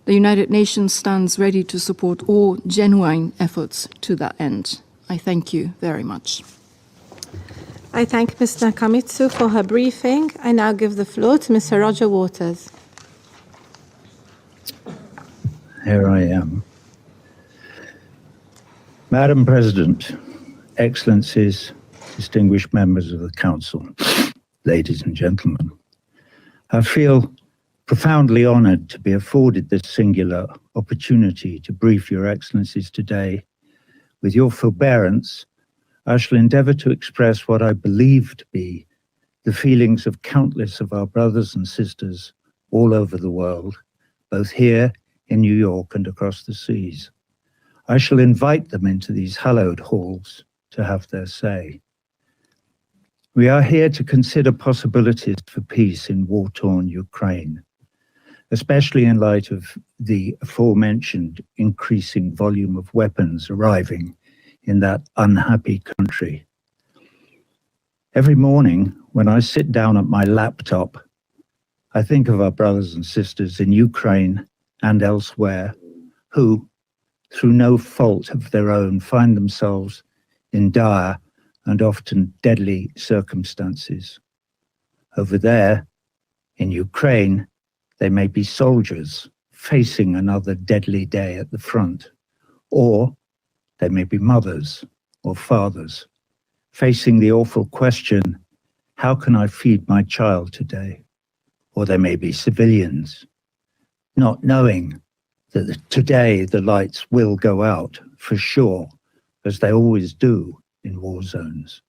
The United Nations stands ready to support all genuine efforts to that end. I thank you very much. I thank Ms. Nakamitsu for her briefing. I now give the floor to Mr. Roger Waters. Here I am. Madam President, Excellencies, distinguished members of the Council, ladies and gentlemen, I feel profoundly honoured to be afforded this singular opportunity to brief Your Excellencies today. With your forbearance, I shall endeavour to express what I believe to be the feelings of countless of our brothers and sisters all over the world, both here in New York and across the seas. I shall invite them into these hallowed halls to have their say. We are here to consider possibilities for peace in war-torn Ukraine, especially in light of the aforementioned increasing volume of weapons arriving in that unhappy country. Every morning when I sit down at my laptop, I think of our brothers and sisters in Ukraine and elsewhere who, through no fault of their own, find themselves in dire and often deadly circumstances. Over there, in Ukraine, they may be soldiers facing another deadly day at the front, or they may be mothers or fathers facing the awful question, how can I feed my child today? Or they may be civilians, not knowing that today the lights will go out for sure, as they always do in war zones,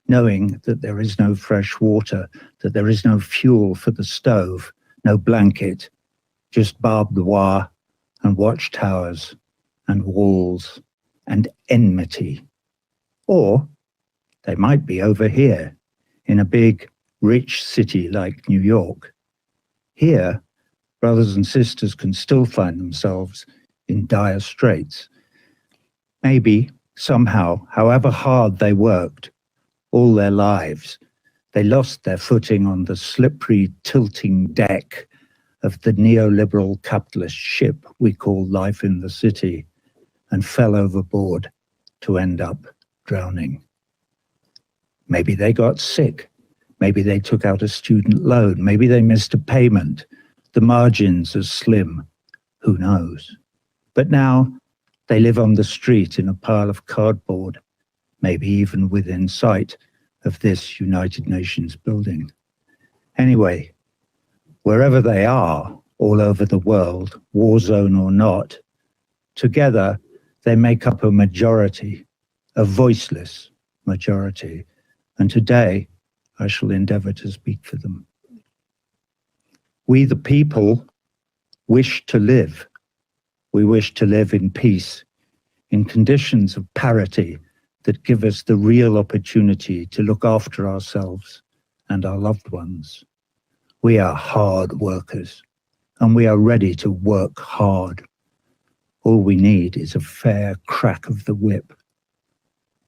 knowing that there is no fresh water, that there is no fuel for the stove, no blanket, just barbed wire and watchtowers and walls and enmity. Or they might be over here in a big, rich city like New York. Here, brothers and sisters can still find themselves in dire straits. Maybe, somehow, however hard they worked all their lives, they lost their footing on the slippery, tilting deck of the neoliberal capitalist ship we call life in the city and fell overboard to end up drowning. Maybe they got sick. Maybe they took out a student loan. Maybe they missed a payment. The margins are slim. Who knows? But now they live on the street in a pile of cardboard, maybe even within sight of this United Nations building. Anyway, wherever they are, all over the world, war zone or not, together they make up a majority, a voiceless majority, and today I shall endeavour to speak for them. We, the people, wish to live. We wish to live in peace, in conditions of parity that give us the real opportunity to look after ourselves and our loved ones. We are hard workers, and we are ready to work hard. All we need is a fair crack of the whip.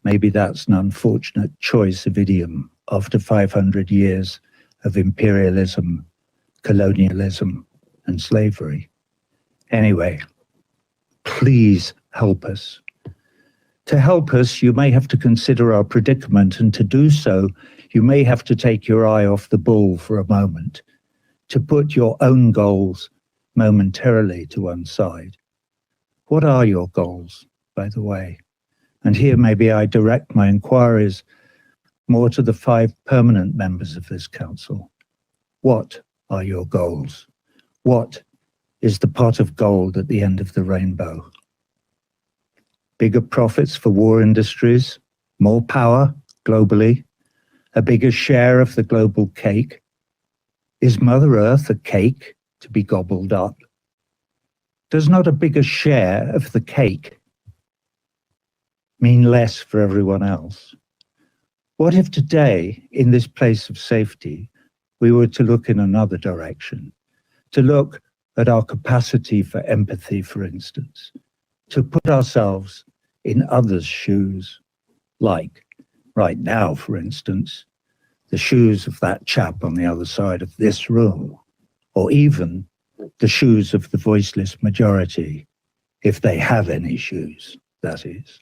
Maybe that's an unfortunate choice of idiom after 500 years of imperialism, colonialism, and slavery. Anyway, please help us. To help us, you may have to consider our predicament, and to do so, you may have to take your eye off the ball for a moment, to put your own goals momentarily to one side. What are your goals, by the way? And here maybe I direct my inquiries more to the 5 permanent members of this council. What are your goals? What is the pot of gold at the end of the rainbow? Bigger profits for war industries, more power globally, a bigger share of the global cake? Is Mother Earth a cake to be gobbled up? Does not a bigger share of the cake mean less for everyone else? What if today, in this place of safety, we were to look in another direction, to look at our capacity for empathy, for instance, to put ourselves in others' shoes, like right now, for instance, the shoes of that chap on the other side of this room, or even the shoes of the voiceless majority, if they have any shoes, that is.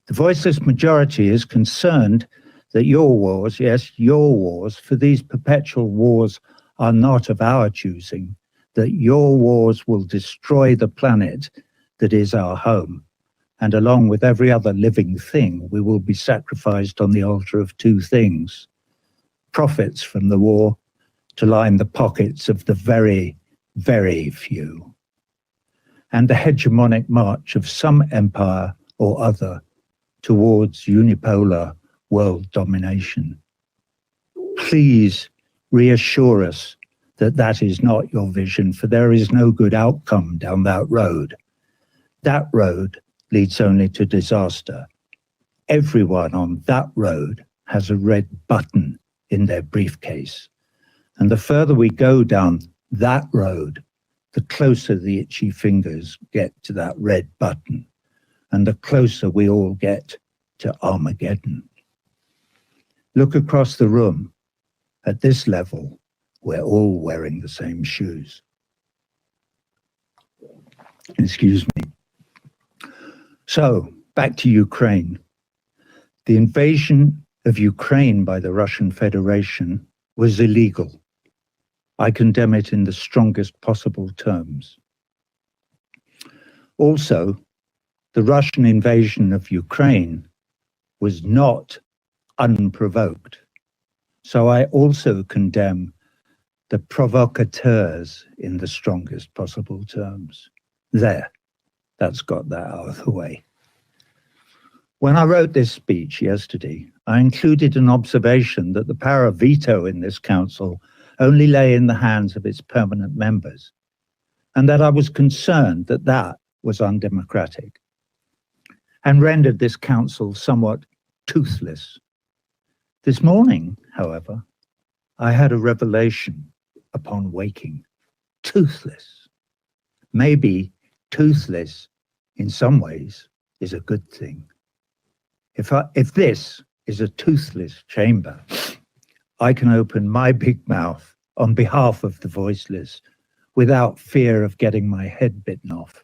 The voiceless majority is concerned that your wars, yes, your wars, for these perpetual wars are not of our choosing, that your wars will destroy the planet that is our home. And along with every other living thing, we will be sacrificed on the altar of two things: profits from the war to line the pockets of the very, very few, and the hegemonic march of some empire or other towards unipolar world domination. Please reassure us that that is not your vision, for there is no good outcome down that road. That road leads only to disaster. Everyone on that road has a red button in their briefcase. And the further we go down that road, the closer the itchy fingers get to that red button, and the closer we all get to Armageddon. Look across the room. At this level, we're all wearing the same shoes. Excuse me. So, back to Ukraine. The invasion of Ukraine by the Russian Federation was illegal. I condemn it in the strongest possible terms. Also, the Russian invasion of Ukraine was not unprovoked. So I also condemn the provocateurs in the strongest possible terms. There, that's got that out of the way. When I wrote this speech yesterday, I included an observation that the power of veto in this council only lay in the hands of its permanent members, and that I was concerned that that was undemocratic and rendered this council somewhat toothless. This morning, however, I had a revelation upon waking. Toothless. Maybe toothless in some ways is a good thing. If this is a toothless chamber, I can open my big mouth on behalf of the voiceless without fear of getting my head bitten off.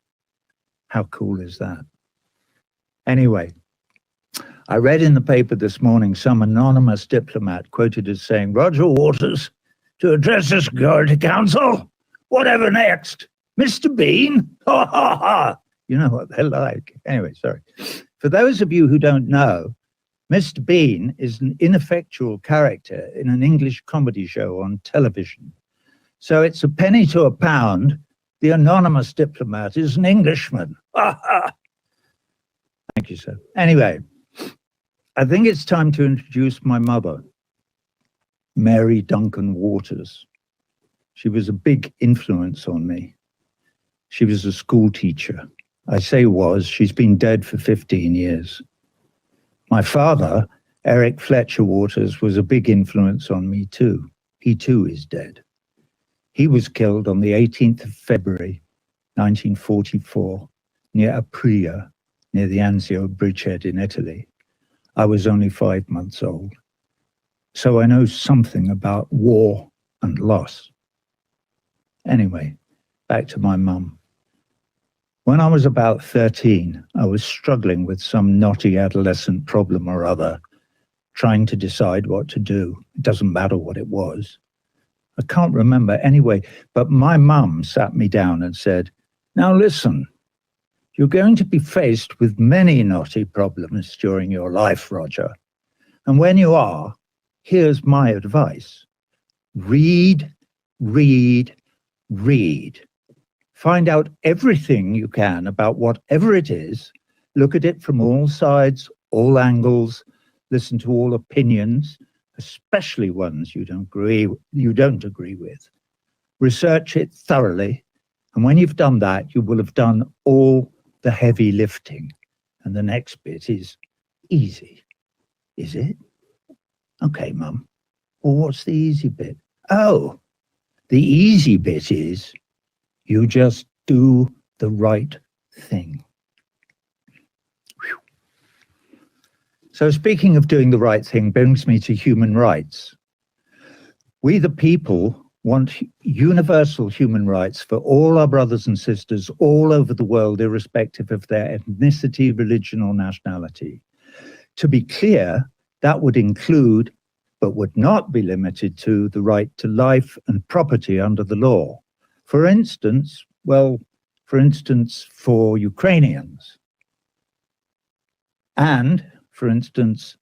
How cool is that? Anyway, I read in the paper this morning some anonymous diplomat quoted as saying, "Roger Waters to address the Security Council. Whatever next? Mr. Bean? Ha ha ha." You know what they're like. Anyway, sorry. For those of you who don't know, Mr. Bean is an ineffectual character in an English comedy show on television. So it's a penny to a pound. The anonymous diplomat is an Englishman. Ha ha. Thank you, sir. Anyway, I think it's time to introduce my mother, Mary Duncan Waters. She was a big influence on me. She was a school teacher. I say was, she's been dead for 15 years. My father, Eric Fletcher Waters, was a big influence on me too. He too is dead. He was killed on the 18th of February, 1944, near Aprilia, near the Anzio bridgehead in Italy. I was only 5 months old. So I know something about war and loss. Anyway, back to my mum. When I was about 13, I was struggling with some knotty adolescent problem or other, trying to decide what to do. It doesn't matter what it was. I can't remember anyway, but my mum sat me down and said, "Now listen, you're going to be faced with many knotty problems during your life, Roger. And when you are, here's my advice. Read, read, read. Find out everything you can about whatever it is. Look at it from all sides, all angles. Listen to all opinions, especially ones you don't agree with. Research it thoroughly. And when you've done that, you will have done all the heavy lifting. And the next bit is easy. Is it? Okay, Mum. Well, what's the easy bit? Oh, the easy bit is you just do the right thing. Whew. So speaking of doing the right thing brings me to human rights. We the people want universal human rights for all our brothers and sisters all over the world, irrespective of their ethnicity, religion, or nationality. To be clear, that would include, but would not be limited to, the right to life and property under the law. For instance, for Ukrainians, and, for instance,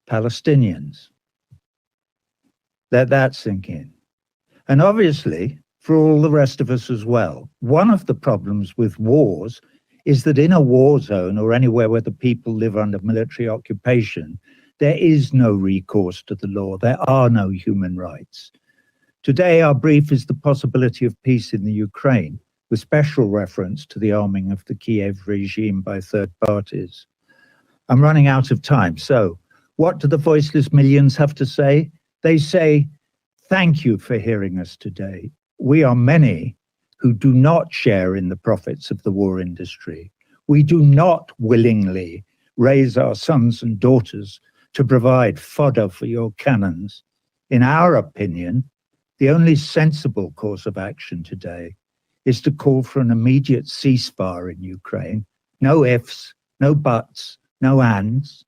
Palestinians. Let that sink in. And obviously, for all the rest of us as well. One of the problems with wars is that in a war zone or anywhere where the people live under military occupation, there is no recourse to the law. There are no human rights. Today, our brief is the possibility of peace in the Ukraine, with special reference to the arming of the Kiev regime by third parties. I'm running out of time, so what do the voiceless millions have to say? They say, thank you for hearing us today. We are many who do not share in the profits of the war industry. We do not willingly raise our sons and daughters to provide fodder for your cannons. In our opinion, the only sensible course of action today is to call for an immediate ceasefire in Ukraine. No ifs, no buts, no ands.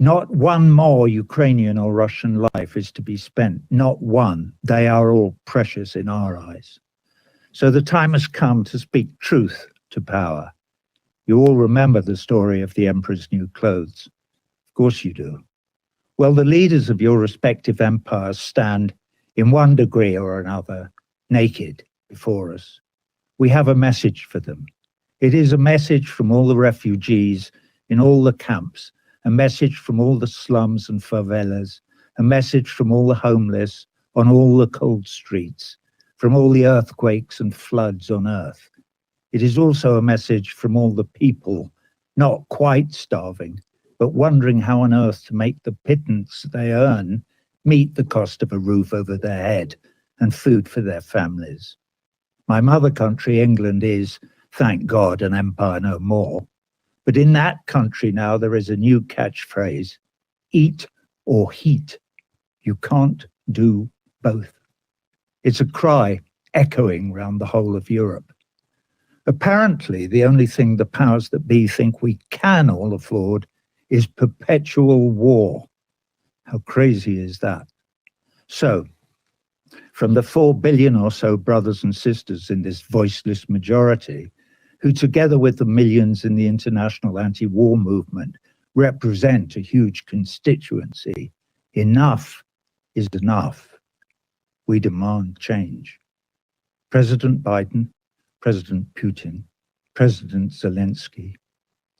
Not one more Ukrainian or Russian life is to be spent, not one. They are all precious in our eyes. So the time has come to speak truth to power. You all remember the story of the Emperor's New Clothes. Of course you do. Well, the leaders of your respective empires stand, in one degree or another, naked before us. We have a message for them. It is a message from all the refugees in all the camps, a message from all the slums and favelas, a message from all the homeless on all the cold streets, from all the earthquakes and floods on earth. It is also a message from all the people, not quite starving, but wondering how on earth to make the pittance they earn meet the cost of a roof over their head and food for their families. My mother country, England, is, thank God, an empire no more. But in that country now there is a new catchphrase, eat or heat. You can't do both. It's a cry echoing round the whole of Europe. Apparently, the only thing the powers that be think we can all afford is perpetual war. How crazy is that? So, from the 4 billion or so brothers and sisters in this voiceless majority, who together with the millions in the international anti-war movement represent a huge constituency, enough is enough. We demand change. President Biden, President Putin, President Zelensky,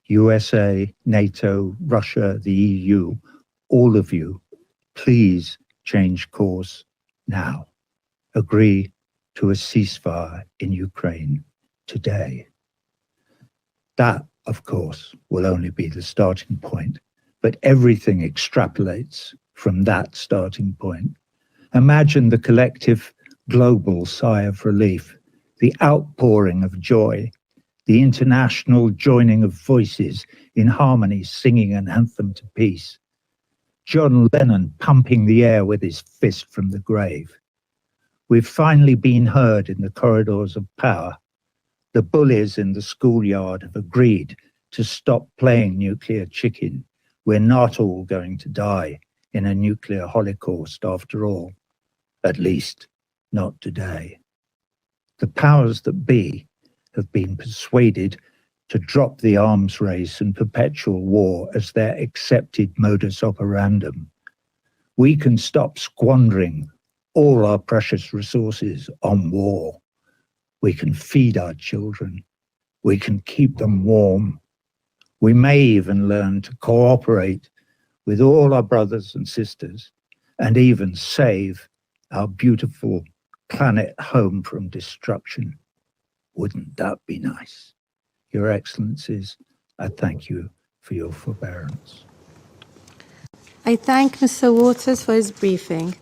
USA, NATO, Russia, the EU, all of you, please change course now. Agree to a ceasefire in Ukraine today. That, of course, will only be the starting point, but everything extrapolates from that starting point. Imagine the collective global sigh of relief, the outpouring of joy, the international joining of voices in harmony singing an anthem to peace. John Lennon pumping the air with his fist from the grave. We've finally been heard in the corridors of power. The bullies in the schoolyard have agreed to stop playing nuclear chicken. We're not all going to die in a nuclear holocaust after all. At least, not today. The powers that be have been persuaded to drop the arms race and perpetual war as their accepted modus operandum. We can stop squandering all our precious resources on war. We can feed our children. We can keep them warm. We may even learn to cooperate with all our brothers and sisters and even save our beautiful planet home from destruction. Wouldn't that be nice? Your Excellencies, I thank you for your forbearance. I thank Mr. Waters for his briefing.